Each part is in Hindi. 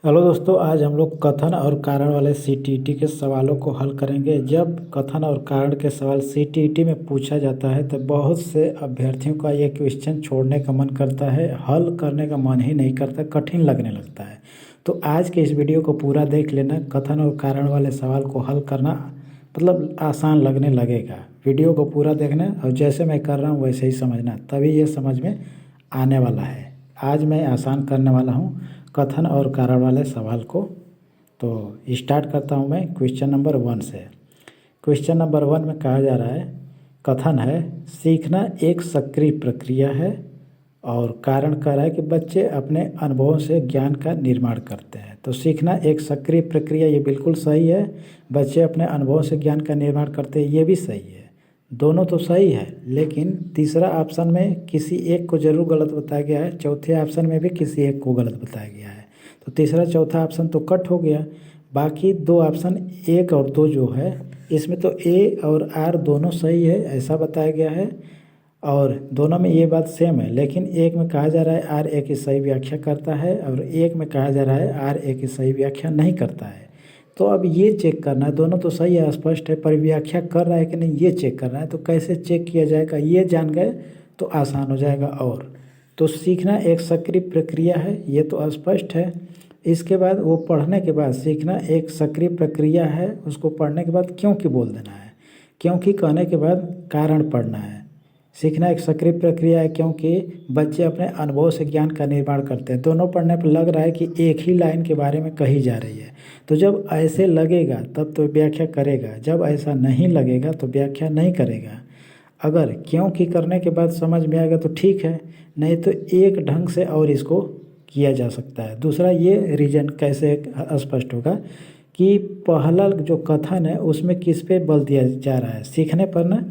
हेलो दोस्तों, आज हम लोग कथन और कारण वाले सीटीईटी के सवालों को हल करेंगे। जब कथन और कारण के सवाल सीटीईटी में पूछा जाता है तो बहुत से अभ्यर्थियों का ये क्वेश्चन छोड़ने का मन करता है, हल करने का मन ही नहीं करता, कठिन लगने लगता है। तो आज के इस वीडियो को पूरा देख लेना। कथन और कारण वाले सवाल को हल करना मतलब आसान लगने लगेगा। वीडियो को पूरा देखना और जैसे मैं कर रहा हूँ वैसे ही समझना, तभी ये समझ में आने वाला है। आज मैं आसान करने वाला हूँ कथन और कारण वाले सवाल को। तो स्टार्ट करता हूँ मैं क्वेश्चन नंबर 1 से। क्वेश्चन नंबर 1 में कहा जा रहा है, कथन है सीखना एक सक्रिय प्रक्रिया है, और कारण कह रहा है कि बच्चे अपने अनुभवों से ज्ञान का निर्माण करते हैं। तो सीखना एक सक्रिय प्रक्रिया, ये बिल्कुल सही है। बच्चे अपने अनुभवों से ज्ञान का निर्माण करते हैं, ये भी सही है। दोनों तो सही है, लेकिन तीसरा ऑप्शन में किसी एक को जरूर गलत बताया गया है, चौथे ऑप्शन में भी किसी एक को गलत बताया गया है। तो तीसरा चौथा ऑप्शन तो कट हो गया। बाकी दो ऑप्शन 1 और 2 जो है, इसमें तो ए और आर दोनों सही है ऐसा बताया गया है, और दोनों में ये बात सेम है। लेकिन एक में कहा जा रहा है आर ए की सही व्याख्या करता है, और एक में कहा जा रहा है आर ए की सही व्याख्या नहीं करता है। तो अब ये चेक करना है, दोनों तो सही है, स्पष्ट है, पर व्याख्या कर रहा है कि नहीं ये चेक करना है। तो कैसे चेक किया जाएगा, ये जान गए तो आसान हो जाएगा। और तो सीखना एक सक्रिय प्रक्रिया है, ये तो स्पष्ट है। इसके बाद वो पढ़ने के बाद सीखना एक सक्रिय प्रक्रिया है, उसको पढ़ने के बाद क्योंकि बोल देना है। क्योंकि कहने के बाद कारण पढ़ना है। सीखना एक सक्रिय प्रक्रिया है क्योंकि बच्चे अपने अनुभव से ज्ञान का निर्माण करते हैं। दोनों पढ़ने पर लग रहा है कि एक ही लाइन के बारे में कही जा रही है। तो जब ऐसे लगेगा तब तो व्याख्या करेगा, जब ऐसा नहीं लगेगा तो व्याख्या नहीं करेगा। अगर क्योंकि करने के बाद समझ में आएगा तो ठीक है, नहीं तो एक ढंग से और इसको किया जा सकता है। दूसरा, ये रीजन कैसे स्पष्ट होगा कि पहला जो कथन है उसमें किस पे बल दिया जा रहा है, सीखने पर ना।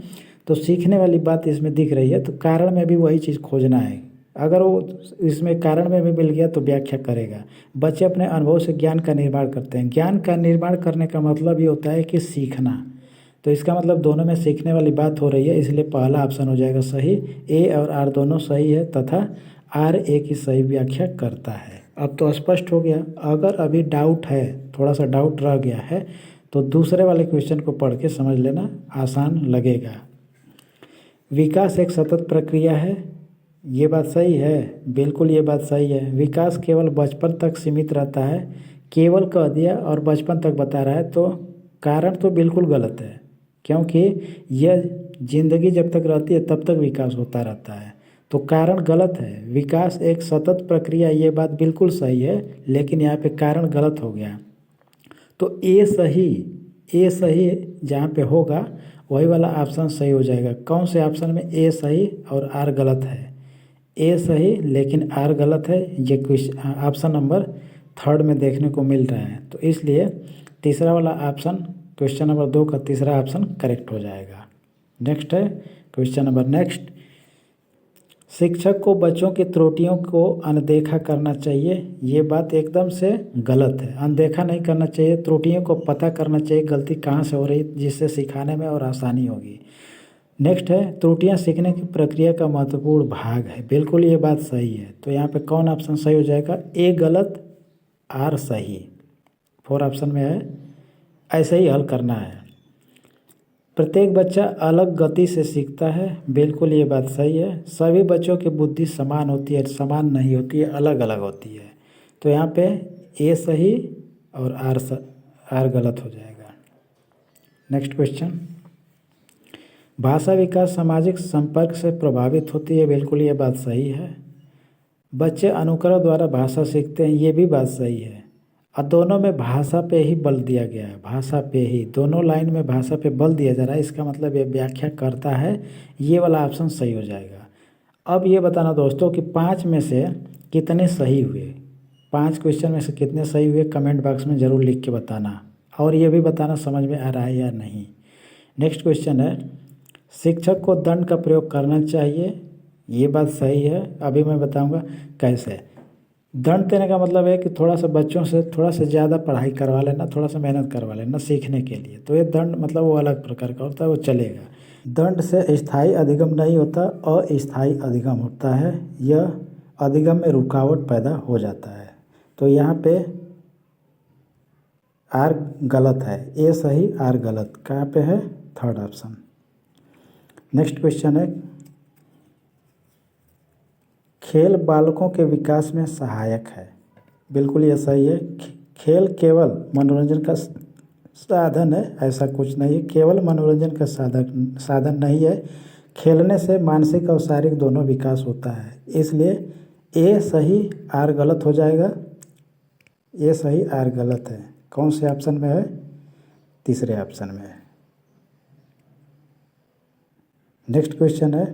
तो सीखने वाली बात इसमें दिख रही है, तो कारण में भी वही चीज़ खोजना है। अगर वो इसमें कारण में भी मिल गया तो व्याख्या करेगा। बच्चे अपने अनुभव से ज्ञान का निर्माण करते हैं। ज्ञान का निर्माण करने का मतलब ये होता है कि सीखना। तो इसका मतलब दोनों में सीखने वाली बात हो रही है, इसलिए पहला ऑप्शन हो जाएगा सही। ए और आर दोनों सही है तथा आर ए की सही व्याख्या करता है। अब तो स्पष्ट हो गया। अगर अभी डाउट है, थोड़ा सा डाउट रह गया है, तो दूसरे वाले क्वेश्चन को पढ़ के समझ लेना, आसान लगेगा। विकास एक सतत प्रक्रिया है, ये बात सही है, बिल्कुल ये बात सही है। विकास केवल बचपन तक सीमित रहता है, केवल कह दिया और बचपन तक बता रहा है, तो कारण तो बिल्कुल गलत है। क्योंकि यह जिंदगी जब तक रहती है तब तक विकास होता रहता है, तो कारण गलत है। विकास एक सतत प्रक्रिया, ये बात बिल्कुल सही है, लेकिन यहाँ पे कारण गलत हो गया। तो ए सही जहाँ पे होगा वही वाला ऑप्शन सही हो जाएगा। कौन से ऑप्शन में ए सही और आर गलत है? ए सही लेकिन आर गलत है, ये क्वेश्चन ऑप्शन नंबर 3 में देखने को मिल रहा है। तो इसलिए तीसरा वाला ऑप्शन, क्वेश्चन नंबर 2 का तीसरा ऑप्शन करेक्ट हो जाएगा। नेक्स्ट है क्वेश्चन नंबर नेक्स्ट। शिक्षक को बच्चों की त्रुटियों को अनदेखा करना चाहिए, ये बात एकदम से गलत है। अनदेखा नहीं करना चाहिए, त्रुटियों को पता करना चाहिए, गलती कहाँ से हो रही, जिससे सिखाने में और आसानी होगी। नेक्स्ट है, त्रुटियां सीखने की प्रक्रिया का महत्वपूर्ण भाग है, बिल्कुल ये बात सही है। तो यहाँ पे कौन ऑप्शन सही हो जाएगा? ए गलत, आर सही। 4 ऑप्शन में है, ऐसे ही हल करना है। प्रत्येक बच्चा अलग गति से सीखता है, बिल्कुल ये बात सही है। सभी बच्चों की बुद्धि समान होती है, समान नहीं होती है, अलग अलग होती है। तो यहाँ पे ए सही और आर गलत हो जाएगा। Next question. भाषा विकास सामाजिक संपर्क से प्रभावित होती है, बिल्कुल ये बात सही है। बच्चे अनुकरण द्वारा भाषा सीखते हैं, ये भी बात सही है। और दोनों में भाषा पे ही बल दिया गया है, भाषा पे ही, दोनों लाइन में भाषा पे बल दिया जा रहा है, इसका मतलब ये व्याख्या करता है, ये वाला ऑप्शन सही हो जाएगा। अब ये बताना दोस्तों कि 5 में से कितने सही हुए, 5 क्वेश्चन में से कितने सही हुए, कमेंट बॉक्स में ज़रूर लिख के बताना, और ये भी बताना समझ में आ रहा है या नहीं। नेक्स्ट क्वेश्चन है, शिक्षक को दंड का प्रयोग करना चाहिए, ये बात सही है। अभी मैं बताऊँगा कैसे। दंड देने का मतलब है कि थोड़ा सा बच्चों से थोड़ा सा ज़्यादा पढ़ाई करवा लेना, थोड़ा सा मेहनत करवा लेना सीखने के लिए, तो ये दंड मतलब वो अलग प्रकार का होता है, वो चलेगा। दंड से स्थायी अधिगम नहीं होता, अस्थायी अधिगम होता है। यह अधिगम में रुकावट पैदा हो जाता है। तो यहाँ पे आर गलत है, ए सही आर गलत, कहाँ पे है? Third option. नेक्स्ट क्वेश्चन है, खेल बालकों के विकास में सहायक है। बिल्कुल ये सही है। खेल केवल मनोरंजन का साधन है, ऐसा कुछ नहीं है। केवल मनोरंजन का साधन नहीं है। खेलने से मानसिक और शारीरिक दोनों विकास होता है, इसलिए ए सही आर गलत हो जाएगा। ए सही आर गलत है। कौन से ऑप्शन में है? तीसरे ऑप्शन में है। नेक्स्ट क्वेश्चन है,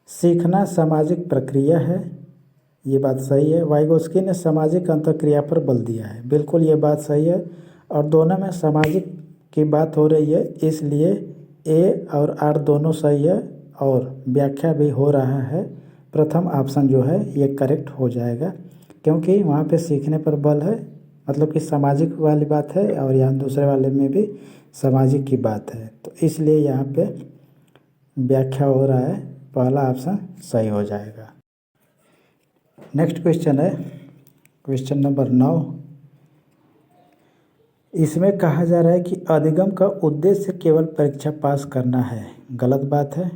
सीखना सामाजिक प्रक्रिया है। ये बात सही है। वाइगोस्की ने सामाजिक अंतःक्रिया पर बल दिया है। बिल्कुल ये बात सही है। और दोनों में सामाजिक की बात हो रही है, इसलिए ए और आर दोनों सही है और व्याख्या भी हो रहा है। प्रथम ऑप्शन जो है ये करेक्ट हो जाएगा, क्योंकि वहाँ पे सीखने पर बल है, मतलब कि सामाजिक वाली बात है, और यहाँ दूसरे वाले में भी सामाजिक की बात है, तो इसलिए यहाँ पे व्याख्या हो रहा है, पहला ऑप्शन सही हो जाएगा। नेक्स्ट क्वेश्चन है क्वेश्चन नंबर 9। इसमें कहा जा रहा है कि अधिगम का उद्देश्य केवल परीक्षा पास करना है। गलत बात है।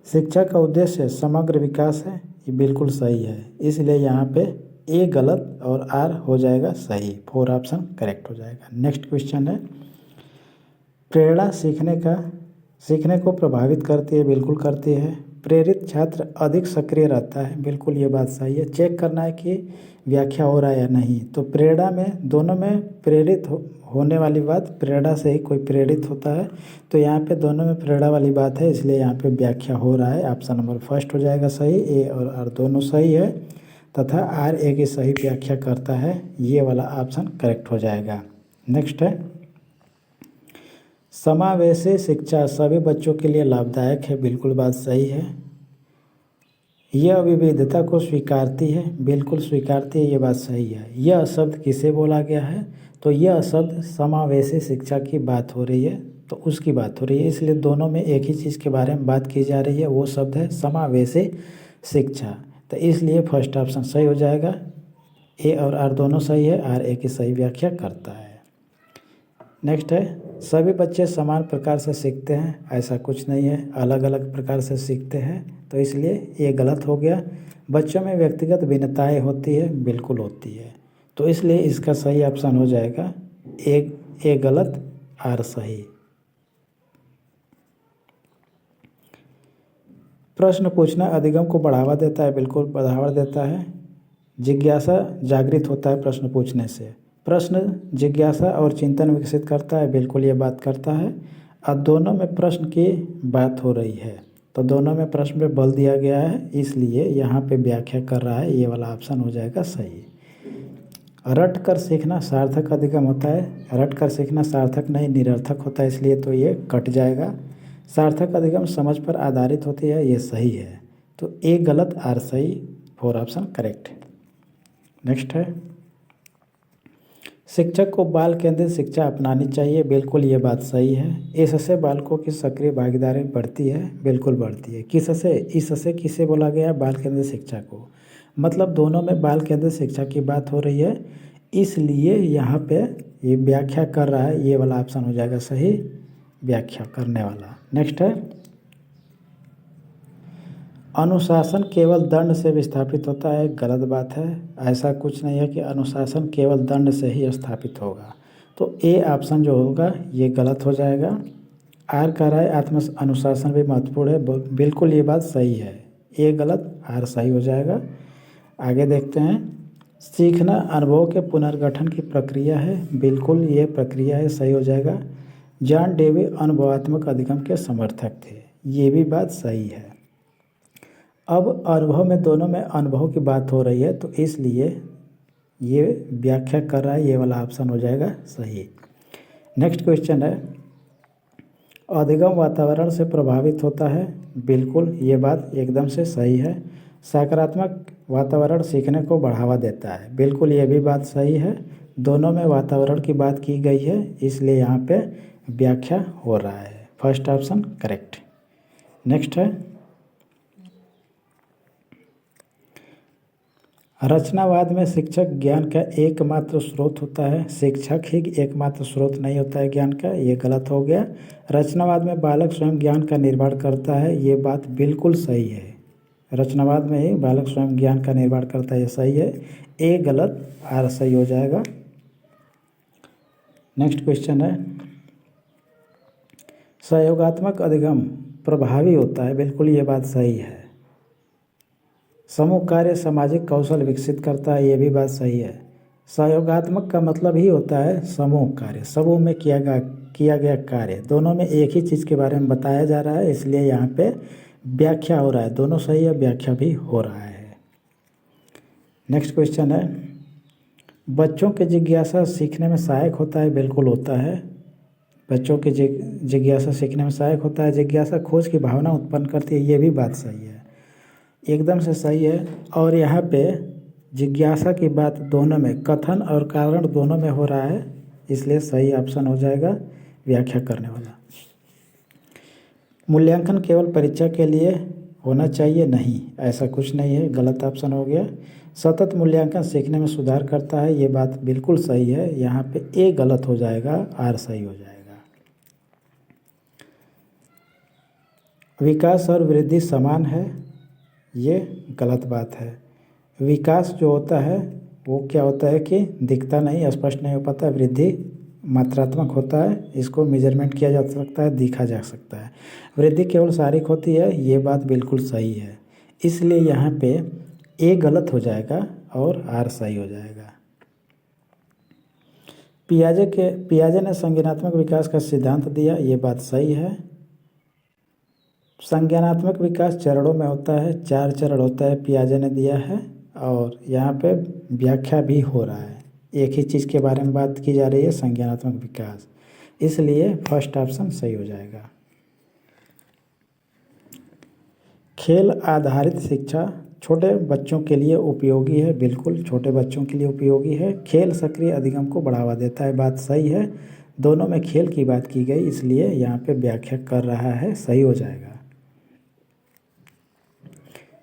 शिक्षा का उद्देश्य समग्र विकास है। ये बिल्कुल सही है, इसलिए यहाँ पे ए गलत और आर हो जाएगा सही। 4 ऑप्शन करेक्ट हो जाएगा। नेक्स्ट क्वेश्चन है, प्रेरणा सीखने को प्रभावित करती है। बिल्कुल करती है। प्रेरित छात्र अधिक सक्रिय रहता है। बिल्कुल ये बात सही है। चेक करना है कि व्याख्या हो रहा है या नहीं। तो प्रेरणा में दोनों में प्रेरित होने वाली बात, प्रेरणा से ही कोई प्रेरित होता है, तो यहाँ पे दोनों में प्रेरणा वाली बात है, इसलिए यहाँ पे व्याख्या हो रहा है। ऑप्शन नंबर फर्स्ट हो जाएगा सही। ए और आर दोनों सही है तथा आर ए की सही व्याख्या करता है, ये वाला ऑप्शन करेक्ट हो जाएगा। नेक्स्ट है, समावेशी शिक्षा सभी बच्चों के लिए लाभदायक है। बिल्कुल बात सही है। यह विविधता को स्वीकारती है। बिल्कुल स्वीकारती है, ये बात सही है। यह शब्द किसे बोला गया है? तो यह शब्द समावेशी शिक्षा की बात हो रही है, तो उसकी बात हो रही है, इसलिए दोनों में एक ही चीज़ के बारे में बात की जा रही है। वो शब्द है समावेशी शिक्षा, तो इसलिए फर्स्ट ऑप्शन सही हो जाएगा। ए और आर दोनों सही है, आर ए की सही व्याख्या करता है। नेक्स्ट है, सभी बच्चे समान प्रकार से सीखते हैं। ऐसा कुछ नहीं है, अलग अलग प्रकार से सीखते हैं, तो इसलिए ये गलत हो गया। बच्चों में व्यक्तिगत भिन्नताएं होती है। बिल्कुल होती है, तो इसलिए इसका सही ऑप्शन हो जाएगा ए गलत आर सही। प्रश्न पूछना अधिगम को बढ़ावा देता है। बिल्कुल बढ़ावा देता है। जिज्ञासा जागृत होता है प्रश्न पूछने से। प्रश्न जिज्ञासा और चिंतन विकसित करता है। बिल्कुल ये बात करता है। अब दोनों में प्रश्न की बात हो रही है, तो दोनों में प्रश्न पे बल दिया गया है, इसलिए यहाँ पे व्याख्या कर रहा है, ये वाला ऑप्शन हो जाएगा सही। रट कर सीखना सार्थक अधिगम होता है। रट कर सीखना सार्थक नहीं, निरर्थक होता है, इसलिए तो ये कट जाएगा। सार्थक अधिगम समझ पर आधारित होती है, ये सही है, तो ए गलत आर सही। 4 ऑप्शन करेक्ट। नेक्स्ट है, शिक्षक को बाल केंद्रित शिक्षा अपनानी चाहिए। बिल्कुल ये बात सही है। इससे बालकों की सक्रिय भागीदारी बढ़ती है। बिल्कुल बढ़ती है। किससे? इससे किसे बोला गया? बाल केंद्रित शिक्षा को। मतलब दोनों में बाल केंद्रित शिक्षा की बात हो रही है, इसलिए यहाँ पे ये व्याख्या कर रहा है, ये वाला ऑप्शन हो जाएगा सही, व्याख्या करने वाला। नेक्स्ट है, अनुशासन केवल दंड से विस्थापित होता है। गलत बात है। ऐसा कुछ नहीं है कि अनुशासन केवल दंड से ही स्थापित होगा, तो ए ऑप्शन जो होगा ये गलत हो जाएगा। आर कह रहा है आत्म अनुशासन भी महत्वपूर्ण है। बिल्कुल ये बात सही है। ए गलत आर सही हो जाएगा। आगे देखते हैं, सीखना अनुभव के पुनर्गठन की प्रक्रिया है। बिल्कुल ये प्रक्रिया है, सही हो जाएगा। जॉन डेवी अनुभवात्मक अधिगम के समर्थक थे। ये भी बात सही है। अब अनुभव में दोनों में अनुभव की बात हो रही है, तो इसलिए ये व्याख्या कर रहा है, ये वाला ऑप्शन हो जाएगा सही। नेक्स्ट क्वेश्चन है, अधिगम वातावरण से प्रभावित होता है। बिल्कुल ये बात एकदम से सही है। सकारात्मक वातावरण सीखने को बढ़ावा देता है। बिल्कुल ये भी बात सही है। दोनों में वातावरण की बात की गई है, इसलिए यहाँ पे व्याख्या हो रहा है। First option correct. नेक्स्ट है, रचनावाद में शिक्षक ज्ञान का एकमात्र स्रोत होता है। शिक्षक ही एकमात्र स्रोत नहीं होता है ज्ञान का, ये गलत हो गया। रचनावाद में बालक स्वयं ज्ञान का निर्माण करता है, ये बात बिल्कुल सही है। रचनावाद में ही बालक स्वयं ज्ञान का निर्माण करता है, ये सही है। ए गलत, आर सही हो जाएगा। नेक्स्ट क्वेश्चन है, सहयोगात्मक अधिगम प्रभावी होता है, बिल्कुल ये बात सही है। समूह कार्य सामाजिक कौशल विकसित करता है, ये भी बात सही है। सहयोगात्मक का मतलब ही होता है समूह कार्य, समूह में किया गया कार्य, दोनों में एक ही चीज़ के बारे में बताया जा रहा है, इसलिए यहाँ पे व्याख्या हो रहा है। दोनों सही है, व्याख्या भी हो रहा है। नेक्स्ट क्वेश्चन है, बच्चों की जिज्ञासा सीखने में सहायक होता है, बिल्कुल होता है। बच्चों की जिज्ञासा सीखने में सहायक होता है। जिज्ञासा खोज की भावना उत्पन्न करती है, ये भी बात सही है, एकदम से सही है। और यहाँ पे जिज्ञासा की बात दोनों में, कथन और कारण दोनों में हो रहा है, इसलिए सही ऑप्शन हो जाएगा व्याख्या करने वाला। मूल्यांकन केवल परीक्षा के लिए होना चाहिए, नहीं, ऐसा कुछ नहीं है, गलत ऑप्शन हो गया। सतत मूल्यांकन सीखने में सुधार करता है, ये बात बिल्कुल सही है। यहाँ पे ए गलत हो जाएगा, आर सही हो जाएगा। विकास और वृद्धि समान है, ये गलत बात है। विकास जो होता है वो क्या होता है कि दिखता नहीं, स्पष्ट नहीं हो पाता। वृद्धि मात्रात्मक होता है, इसको मेजरमेंट किया जा सकता है, दिखा जा सकता है। वृद्धि केवल शारीरिक होती है, ये बात बिल्कुल सही है, इसलिए यहाँ पे ए गलत हो जाएगा और आर सही हो जाएगा। पियाजे ने संज्ञानात्मक विकास का सिद्धांत दिया, ये बात सही है। संज्ञानात्मक विकास चरणों में होता है, 4 चरण होता है, पियाजे ने दिया है। और यहाँ पे व्याख्या भी हो रहा है, एक ही चीज़ के बारे में बात की जा रही है, संज्ञानात्मक विकास, इसलिए फर्स्ट ऑप्शन सही हो जाएगा। खेल आधारित शिक्षा छोटे बच्चों के लिए उपयोगी है, बिल्कुल छोटे बच्चों के लिए उपयोगी है। खेल सक्रिय अधिगम को बढ़ावा देता है, बात सही है। दोनों में खेल की बात की गई, इसलिए यहाँ पे व्याख्या कर रहा है, सही हो जाएगा।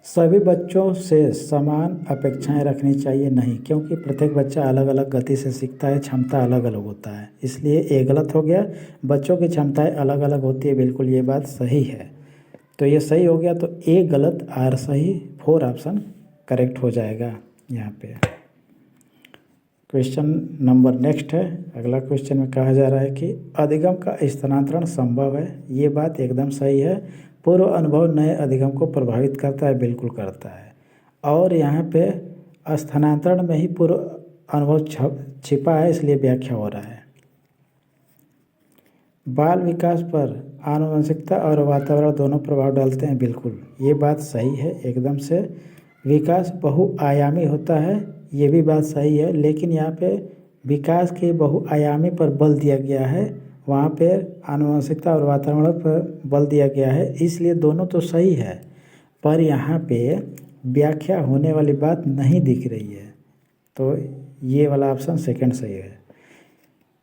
सभी बच्चों से समान अपेक्षाएं रखनी चाहिए, नहीं, क्योंकि प्रत्येक बच्चा अलग अलग गति से सीखता है, क्षमता अलग अलग होता है, इसलिए ए गलत हो गया। बच्चों की क्षमताएं अलग अलग होती है, बिल्कुल ये बात सही है, तो ये सही हो गया। तो ए गलत, आर सही, 4 ऑप्शन करेक्ट हो जाएगा यहाँ पे। क्वेश्चन नंबर नेक्स्ट है। अगला क्वेश्चन में कहा जा रहा है कि अधिगम का स्थानांतरण संभव है, ये बात एकदम सही है। पूर्व अनुभव नए अधिगम को प्रभावित करता है, बिल्कुल करता है। और यहाँ पे स्थानांतरण में ही पूर्व अनुभव छिपा है, इसलिए व्याख्या हो रहा है। बाल विकास पर आनुवंशिकता और वातावरण दोनों प्रभाव डालते हैं, बिल्कुल ये बात सही है, एकदम से। विकास बहुआयामी होता है, ये भी बात सही है, लेकिन यहाँ पे विकास के बहुआयामी पर बल दिया गया है, वहाँ पे आनुवंशिकता और वातावरण पर बल दिया गया है, इसलिए दोनों तो सही है, पर यहाँ पे व्याख्या होने वाली बात नहीं दिख रही है, तो ये वाला ऑप्शन सेकंड सही है।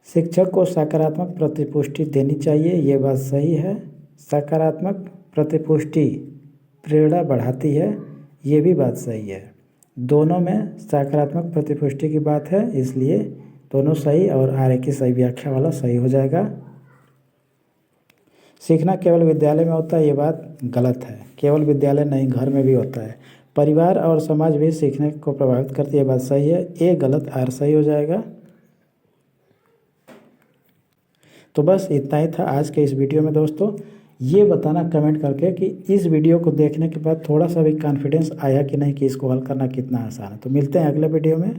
शिक्षक को सकारात्मक प्रतिपुष्टि देनी चाहिए, ये बात सही है। सकारात्मक प्रतिपुष्टि प्रेरणा बढ़ाती है, ये भी बात सही है। दोनों में सकारात्मक प्रतिपुष्टि की बात है, इसलिए दोनों सही, और आर की सही व्याख्या वाला सही हो जाएगा। सीखना केवल विद्यालय में होता है, ये बात गलत है, केवल विद्यालय नहीं, घर में भी होता है। परिवार और समाज भी सीखने को प्रभावित करती है, ये बात सही है। ए गलत, आर सही हो जाएगा। तो बस इतना ही था आज के इस वीडियो में दोस्तों। ये बताना कमेंट करके कि इस वीडियो को देखने के बाद थोड़ा सा भी कॉन्फिडेंस आया कि नहीं, कि इसको हल करना कितना आसान है। तो मिलते हैं अगले वीडियो में।